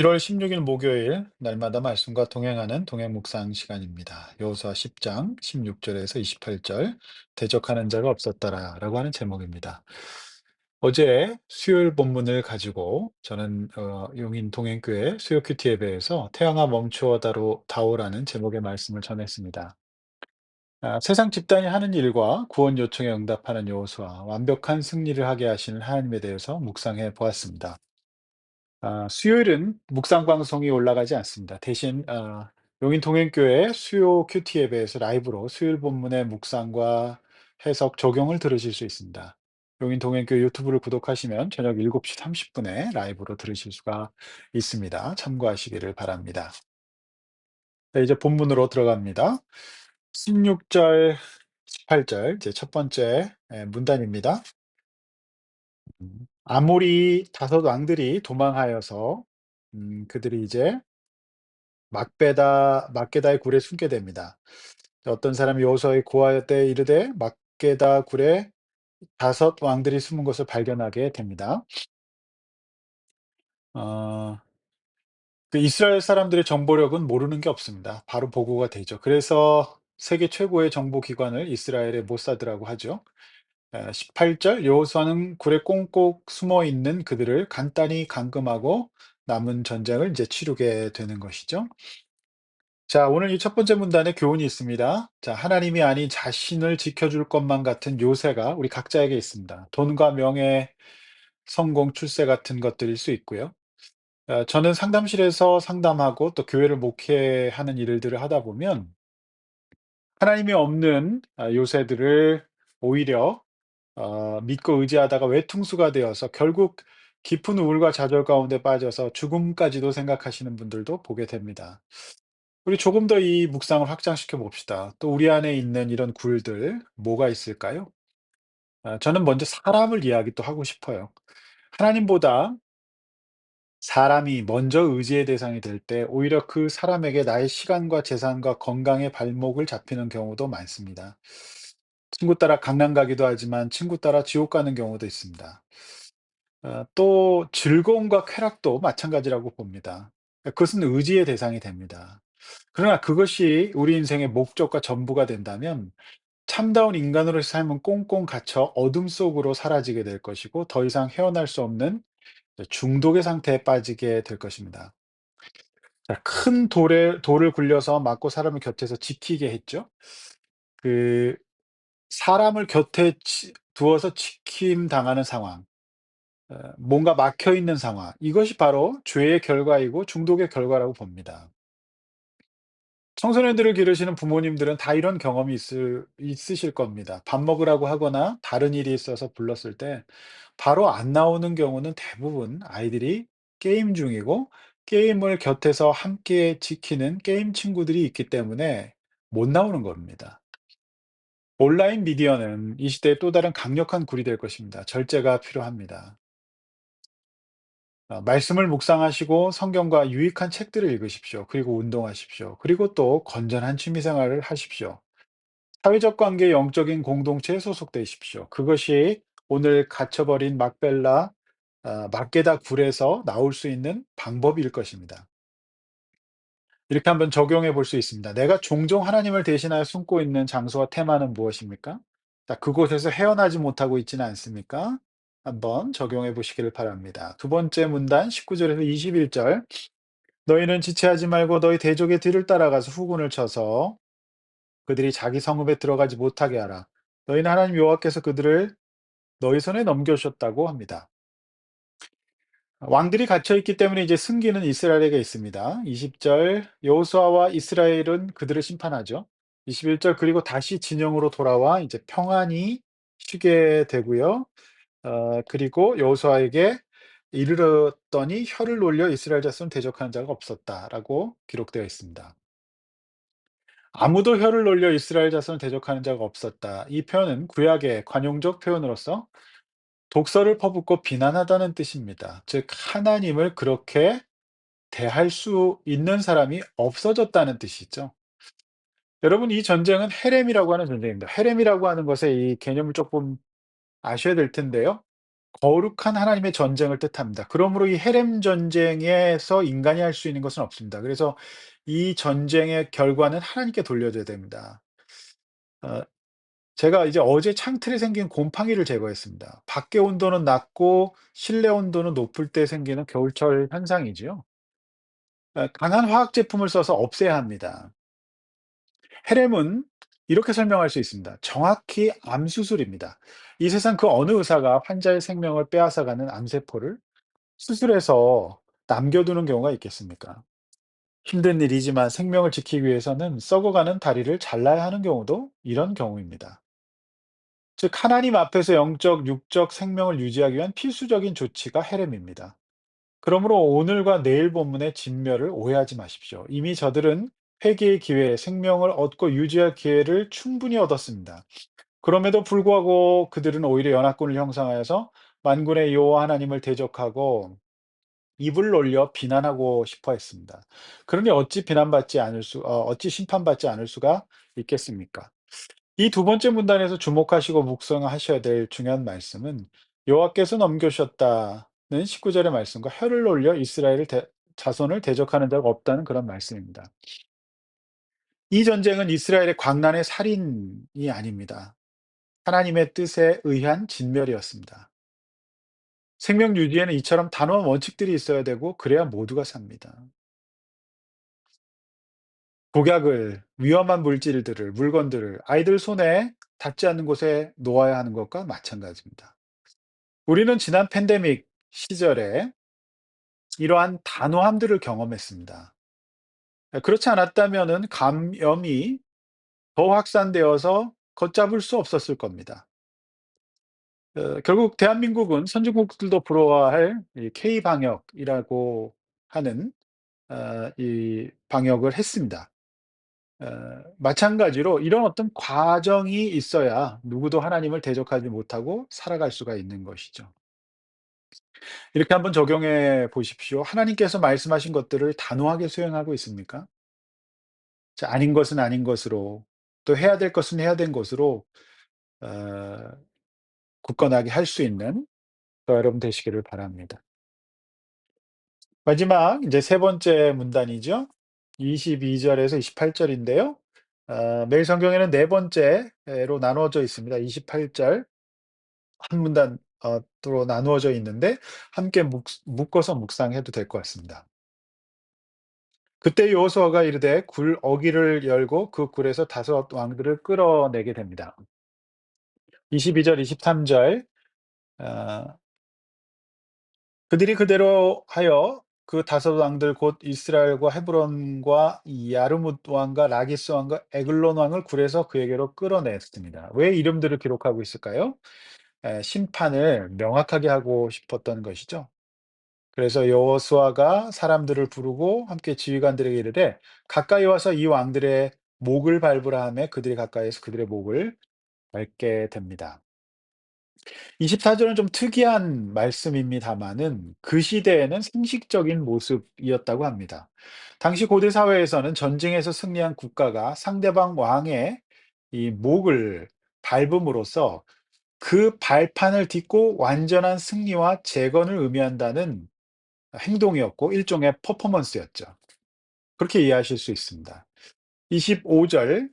1월 16일 목요일 날마다 말씀과 동행하는 동행 묵상 시간입니다. 여호수아 10장 16절에서 28절 대적하는 자가 없었더라라고 하는 제목입니다. 어제 수요일 본문을 가지고 저는 용인 동행교회 수요 큐티 예배에서 태양아 멈추어다로 다오라는 제목의 말씀을 전했습니다. 세상 집단이 하는 일과 구원 요청에 응답하는 여호수아, 완벽한 승리를 하게 하시는 하나님에 대해서 묵상해 보았습니다. 수요일은 묵상 방송이 올라가지 않습니다. 대신 용인 동행교회 수요 큐티 예배에서 라이브로 수요일 본문의 묵상과 해석 적용을 들으실 수 있습니다. 용인 동행교회 유튜브를 구독하시면 저녁 7시 30분에 라이브로 들으실 수가 있습니다. 참고하시기를 바랍니다. 네, 이제 본문으로 들어갑니다. 16절, 18절 이제 첫 번째 문단입니다. 아모리 다섯 왕들이 도망하여서 그들이 이제 막게다의 굴에 숨게 됩니다. 어떤 사람이 여호수아의 고하되 이르되 막게다 굴에 다섯 왕들이 숨은 것을 발견하게 됩니다. 어 이스라엘 사람들의 정보력은 모르는 게 없습니다. 바로 보고가 되죠. 그래서 세계 최고의 정보 기관을 이스라엘의 모사드라고 하죠. 18절 여호수아는 굴에 꽁꽁 숨어 있는 그들을 간단히 감금하고 남은 전쟁을 이제 치르게 되는 것이죠. 자, 오늘 이 첫 번째 문단에 교훈이 있습니다. 자, 하나님이 아닌 자신을 지켜줄 것만 같은 요새가 우리 각자에게 있습니다. 돈과 명예, 성공, 출세 같은 것들일 수 있고요. 저는 상담실에서 상담하고 또 교회를 목회하는 일들을 하다 보면 하나님이 없는 요새들을 오히려 믿고 의지하다가 외통수가 되어서 결국 깊은 우울과 좌절 가운데 빠져서 죽음까지도 생각하시는 분들도 보게 됩니다. 우리 조금 더 이 묵상을 확장시켜 봅시다. 또 우리 안에 있는 이런 굴들 뭐가 있을까요? 저는 먼저 사람을 이야기 또 하고 싶어요. 하나님보다 사람이 먼저 의지의 대상이 될 때 오히려 그 사람에게 나의 시간과 재산과 건강의 발목을 잡히는 경우도 많습니다. 친구 따라 강남 가기도 하지만 친구 따라 지옥 가는 경우도 있습니다. 또 즐거움과 쾌락도 마찬가지라고 봅니다. 그것은 의지의 대상이 됩니다. 그러나 그것이 우리 인생의 목적과 전부가 된다면 참다운 인간으로의 삶은 꽁꽁 갇혀 어둠 속으로 사라지게 될 것이고 더 이상 헤어날 수 없는 중독의 상태에 빠지게 될 것입니다. 자, 큰 돌을 굴려서 맞고 사람을 곁에서 지키게 했죠. 그 사람을 곁에 두어서 지킴당하는 상황, 뭔가 막혀 있는 상황, 이것이 바로 죄의 결과이고 중독의 결과라고 봅니다. 청소년들을 기르시는 부모님들은 다 이런 경험이 있으실 겁니다. 밥 먹으라고 하거나 다른 일이 있어서 불렀을 때 바로 안 나오는 경우는 대부분 아이들이 게임 중이고 게임을 곁에서 함께 지키는 게임 친구들이 있기 때문에 못 나오는 겁니다. 온라인 미디어는 이 시대의 또 다른 강력한 굴이 될 것입니다. 절제가 필요합니다. 말씀을 묵상하시고 성경과 유익한 책들을 읽으십시오. 그리고 운동하십시오. 그리고 또 건전한 취미 생활을 하십시오. 사회적 관계, 영적인 공동체에 소속되십시오. 그것이 오늘 갇혀버린 막게다 굴에서 나올 수 있는 방법일 것입니다. 이렇게 한번 적용해 볼 수 있습니다. 내가 종종 하나님을 대신하여 숨고 있는 장소와 테마는 무엇입니까? 자, 그곳에서 헤어나지 못하고 있지는 않습니까? 한번 적용해 보시기를 바랍니다. 두 번째 문단 19절에서 21절. 너희는 지체하지 말고 너희 대적의 뒤를 따라가서 후군을 쳐서 그들이 자기 성읍에 들어가지 못하게 하라. 너희는 하나님 여호와께서 그들을 너희 손에 넘겨주셨다고 합니다. 왕들이 갇혀 있기 때문에 이제 승기는 이스라엘에게 있습니다. 20절 여호수아와 이스라엘은 그들을 심판하죠. 21절 그리고 다시 진영으로 돌아와 이제 평안히 쉬게 되고요. 그리고 여호수아에게 이르렀더니 혀를 놀려 이스라엘 자손을 대적하는 자가 없었다라고 기록되어 있습니다. 아무도 혀를 놀려 이스라엘 자손을 대적하는 자가 없었다. 이 표현은 구약의 관용적 표현으로서 독설을 퍼붓고 비난하다는 뜻입니다. 즉 하나님을 그렇게 대할 수 있는 사람이 없어졌다는 뜻이죠. 여러분 이 전쟁은 헤렘이라고 하는 전쟁입니다. 헤렘이라고 하는 것의 이 개념을 조금 아셔야 될 텐데요. 거룩한 하나님의 전쟁을 뜻합니다. 그러므로 이 헤렘 전쟁에서 인간이 할 수 있는 것은 없습니다. 그래서 이 전쟁의 결과는 하나님께 돌려줘야 됩니다. 어 제가 이제 어제 창틀에 생긴 곰팡이를 제거했습니다. 밖의 온도는 낮고 실내 온도는 높을 때 생기는 겨울철 현상이지요. 강한 화학 제품을 써서 없애야 합니다. 해렘은 이렇게 설명할 수 있습니다. 정확히 암 수술입니다. 이 세상 그 어느 의사가 환자의 생명을 빼앗아가는 암세포를 수술해서 남겨두는 경우가 있겠습니까? 힘든 일이지만 생명을 지키기 위해서는 썩어가는 다리를 잘라야 하는 경우도 이런 경우입니다. 즉, 하나님 앞에서 영적, 육적 생명을 유지하기 위한 필수적인 조치가 헤렘입니다. 그러므로 오늘과 내일 본문의 진멸을 오해하지 마십시오. 이미 저들은 회개의 기회, 생명을 얻고 유지할 기회를 충분히 얻었습니다. 그럼에도 불구하고 그들은 오히려 연합군을 형성하여서 만군의 여호와 하나님을 대적하고 입을 놀려 비난하고 싶어 했습니다. 그러니 어찌 심판받지 않을 수가 있겠습니까? 이 두 번째 문단에서 주목하시고 묵상하셔야 될 중요한 말씀은 여호와께서 넘겨주셨다는 19절의 말씀과 혀를 놀려 자손을 대적하는 자가 없다는 그런 말씀입니다. 이 전쟁은 이스라엘의 광란의 살인이 아닙니다. 하나님의 뜻에 의한 진멸이었습니다. 생명 유지에는 이처럼 단호한 원칙들이 있어야 되고 그래야 모두가 삽니다. 독약을, 위험한 물질들을, 물건들을 아이들 손에 닿지 않는 곳에 놓아야 하는 것과 마찬가지입니다. 우리는 지난 팬데믹 시절에 이러한 단호함들을 경험했습니다. 그렇지 않았다면은 감염이 더 확산되어서 걷잡을 수 없었을 겁니다. 결국 대한민국은 선진국들도 부러워할 이 K 방역이라고 하는 이 방역을 했습니다. 마찬가지로 이런 어떤 과정이 있어야 누구도 하나님을 대적하지 못하고 살아갈 수가 있는 것이죠. 이렇게 한번 적용해 보십시오. 하나님께서 말씀하신 것들을 단호하게 수행하고 있습니까? 자, 아닌 것은 아닌 것으로, 또 해야 될 것은 해야 된 것으로 어 굳건하게 할 수 있는 저와 여러분 되시기를 바랍니다. 마지막 이제 세 번째 문단이죠. 22 절에서 28 절인데요. 매일 성경에는 네 번째로 나누어져 있습니다. 28절 한 문단 로 나누어져 있는데 함께 묶어서 묵상해도 될 것 같습니다. 그때 여호수아가 이르되 굴 어귀를 열고 그 굴에서 다섯 왕들을 끌어내게 됩니다. 22절 23절 어 그들이 그대로 하여 그 다섯 왕들 곧 이스라엘과 헤브론과 이 야르뭇 왕과 라기스 왕과 에글론 왕을 굴에서 그에게로 끌어냈습니다. 왜 이름들을 기록하고 있을까요? 심판을 명확하게 하고 싶었던 것이죠. 그래서 여호수아가 사람들을 부르고 함께 지휘관들에게 이르되 가까이 와서 이 왕들의 목을 밟으라 하매 그들이 가까이에서 그들의 목을 밟게 됩니다. 24 절은 좀 특이한 말씀입니다마는 그 시대에는 상식적인 모습이었다고 합니다. 당시 고대 사회에서는 전쟁에서 승리한 국가가 상대방 왕의 이 목을 밟음으로써 그 발판을 딛고 완전한 승리와 재건을 의미한다는 행동이었고 일종의 퍼포먼스였죠. 그렇게 이해하실 수 있습니다. 25절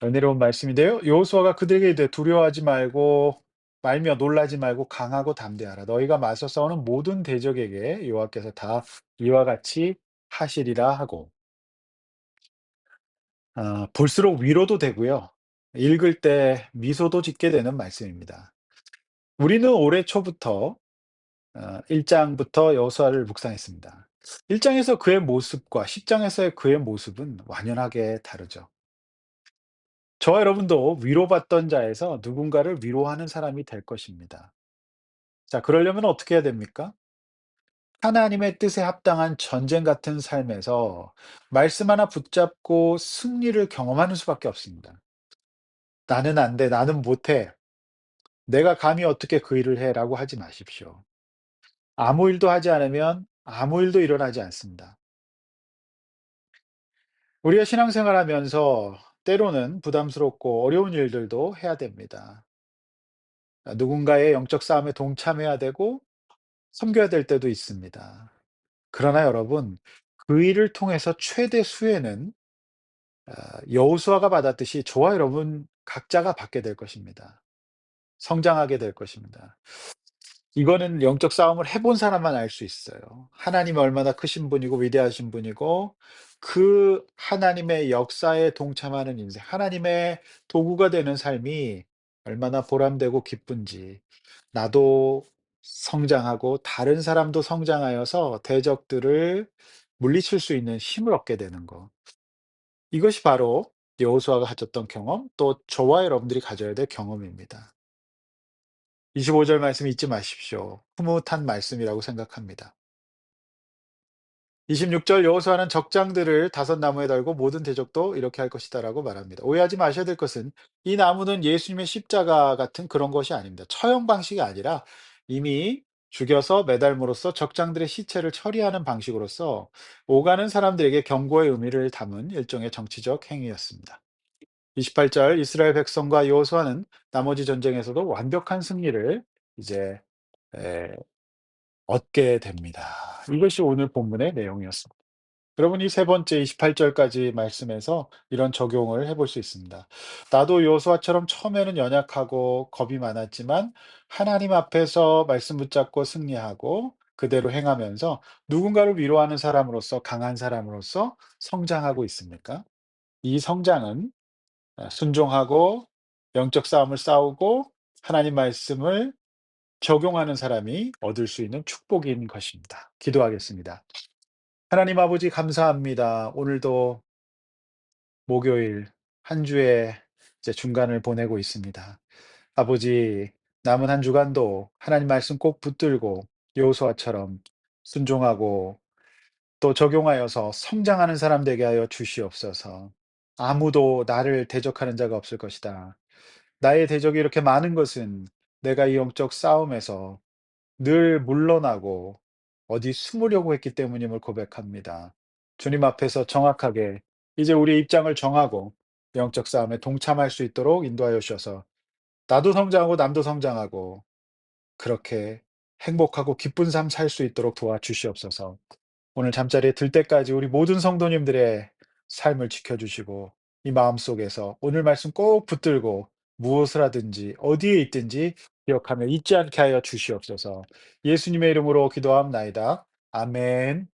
은혜로운 말씀인데요. 여호수아가 그들에게 이르되 두려워하지 말고 말며 놀라지 말고 강하고 담대하라. 너희가 맞서 싸우는 모든 대적에게 여호와께서 다 이와 같이 하시리라 하고 볼수록 위로도 되고요. 읽을 때 미소도 짓게 되는 말씀입니다. 우리는 올해 초부터 1 장부터 여호수아를 묵상했습니다. 1 장에서 그의 모습과 10 장에서의 그의 모습은 완연하게 다르죠. 저와 여러분도 위로받던 자에서 누군가를 위로하는 사람이 될 것입니다. 자, 그러려면 어떻게 해야 됩니까? 하나님의 뜻에 합당한 전쟁 같은 삶에서 말씀 하나 붙잡고 승리를 경험하는 수밖에 없습니다. "나는 안 돼. 나는 못 해. 내가 감히 어떻게 그 일을 해."라고 하지 마십시오. 아무 일도 하지 않으면 아무 일도 일어나지 않습니다. 우리가 신앙생활하면서 때로는 부담스럽고 어려운 일들도 해야 됩니다. 누군가의 영적 싸움에 동참해야 되고 섬겨야 될 때도 있습니다. 그러나 여러분, 그 일을 통해서 최대 수혜는 여호수아가 받았듯이 저와 여러분 각자가 받게 될 것입니다. 성장하게 될 것입니다. 이거는 영적 싸움을 해본 사람만 알 수 있어요. 하나님이 얼마나 크신 분이고 위대하신 분이고 그 하나님의 역사에 동참하는 인생, 하나님의 도구가 되는 삶이 얼마나 보람되고 기쁜지, 나도 성장하고 다른 사람도 성장하여서 대적들을 물리칠 수 있는 힘을 얻게 되는 거. 이것이 바로 여호수아가 가졌던 경험, 또 저와 여러분들이 가져야 될 경험입니다. 25절 말씀 잊지 마십시오. 흐뭇한 말씀이라고 생각합니다. 26절 여호수아는 적장들을 다섯 나무에 달고 모든 대적도 이렇게 할 것이다라고 말합니다. 오해하지 마셔야 될 것은 이 나무는 예수님의 십자가 같은 그런 것이 아닙니다. 처형 방식이 아니라 이미 죽여서 매달므로써 적장들의 시체를 처리하는 방식으로서 오가는 사람들에게 경고의 의미를 담은 일종의 정치적 행위였습니다. 28절 이스라엘 백성과 여호수아는 나머지 전쟁에서도 완벽한 승리를 이제 에, 얻게 됩니다. 이것이 오늘 본문의 내용이었습니다. 여러분 이 세 번째 28절까지 말씀에서 이런 적용을 해볼 수 있습니다. 나도 여호수아처럼 처음에는 연약하고 겁이 많았지만 하나님 앞에서 말씀 붙잡고 승리하고 그대로 행하면서 누군가를 위로하는 사람으로서 강한 사람으로서 성장하고 있습니까? 이 성장은 순종하고 영적 싸움을 싸우고 하나님 말씀을 적용하는 사람이 얻을 수 있는 축복인 것입니다. 기도하겠습니다. 하나님 아버지 감사합니다. 오늘도 목요일 한 주의 이제 중간을 보내고 있습니다. 아버지 남은 한 주간도 하나님 말씀 꼭 붙들고 여호수아처럼 순종하고 또 적용하여서 성장하는 사람 되게 하여 주시옵소서. 아무도 나를 대적하는 자가 없을 것이다. 나의 대적이 이렇게 많은 것은 내가 이 영적 싸움에서 늘 물러나고 어디 숨으려고 했기 때문임을 고백합니다. 주님 앞에서 정확하게 이제 우리의 입장을 정하고 영적 싸움에 동참할 수 있도록 인도하여 주셔서 나도 성장하고 남도 성장하고 그렇게 행복하고 기쁜 삶 살 수 있도록 도와주시옵소서. 오늘 잠자리에 들 때까지 우리 모든 성도님들의 삶을 지켜주시고 이 마음속에서 오늘 말씀 꼭 붙들고 무엇을 하든지 어디에 있든지 기억하며 잊지 않게 하여 주시옵소서. 예수님의 이름으로 기도함나이다. 아멘.